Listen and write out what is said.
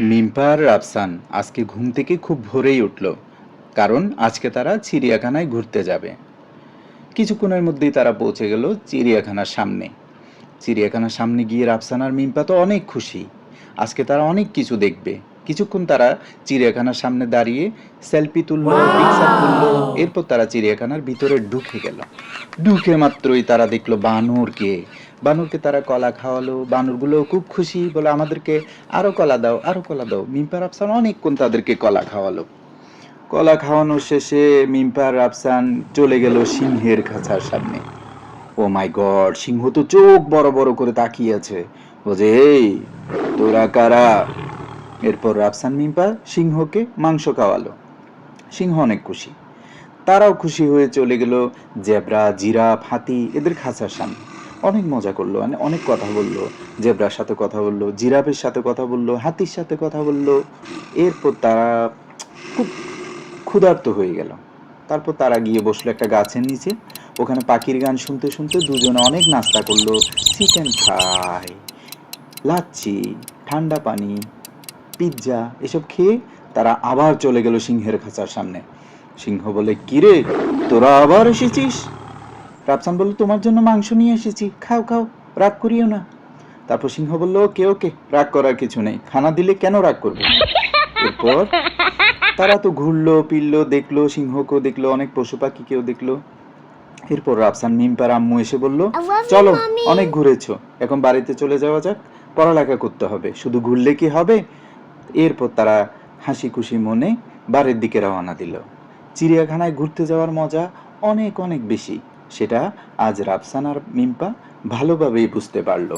মিম্পা আর রাফসান আজকে ঘুম থেকে খুব ভোরেই উঠল, কারণ আজকে তারা চিড়িয়াখানায় ঘুরতে যাবে। কিছুক্ষণের মধ্যেই তারা পৌঁছে গেল চিড়িয়াখানার সামনে। চিড়িয়াখানার সামনে গিয়ে রাফসান আর মিম্পা তো অনেক খুশি। আজকে তারা অনেক কিছু দেখবে। কিছুক্ষণ তারা চিড়িয়াখানার সামনে দাঁড়িয়ে সেলফি তুললো, পিকচার তুললো। এরপর তারা চিড়িয়াখানার ভিতরে ঢুকে গেল। ঢুকে মাত্রই তারা দেখলো বানরকে। বানরকে তারা কলা খাওয়ালো। বানরগুলো খুব খুশি, বলে আমাদেরকে আরো কলা দাও, আরো কলা দাও। মিম্পা রাফসান অনেকক্ষণ তাদেরকে কলা খাওয়ালো। কলা খাওয়ানো শেষে মিম্পা আর রাফসান চলে গেল সিংহের খাঁচার সামনে। ও মাই গড, সিংহ তো চোখ বড় বড় করে তাকিয়ে আছে, বলছে এই তোরা কারা। এরপর রাফসান মিম্পা সিংহকে মাংস খাওয়ালো। সিংহ অনেক খুশি। তারাও খুশি হয়ে চলে গেল জেব্রা, জিরাফ, হাতি এদের খাঁচার সামনে। অনেক মজা করলো, মানে অনেক কথা বললো। জেব্রার সাথে কথা বললো, জিরাফের সাথে কথা বললো, হাতির সাথে কথা বললো। এরপর তারা খুব ক্ষুধার্ত হয়ে গেল। তারপর তারা গিয়ে বসলো একটা গাছের নিচে। ওখানে পাখির গান শুনতে শুনতে দুজনে অনেক নাস্তা করলো। চিকেন ফ্রাই, লাচ্ছি, ঠান্ডা পানি, পিৎজা এসব খেয়ে তারা আবার চলে গেল সিংহের খাঁচার সামনে। সিংহ বলে, কিরে তোরা আবার এসেছিস? রাফসান বলল, তোমার জন্য মাংস নিয়ে এসেছি, খাও খাও, রাগ করিও না। তারপর সিংহ বলল, ওকে ওকে, রাগ করার কিছু নেই, খানা দিলে কেন রাগ করবে। এরপর তারা তো ঘুরলো ফিরলো, দেখলো সিংহকেও দেখলো, অনেক পশু পাখিকেও দেখলো। এরপর রাফসান মিম্পার আম্মু এসে বলল, চলো অনেক ঘুরেছো, এখন বাড়িতে চলে যাওয়া যাক, পড়ালেখা করতে হবে, শুধু ঘুরলে কি হবে। এরপর তারা হাসি খুশি মনে বাড়ির দিকে রওনা দিল। চিড়িয়াখানায় ঘুরতে যাওয়ার মজা অনেক অনেক বেশি, সেটা আজ রাফসান আর মিম্পা ভালোভাবেই বুঝতে পারলো।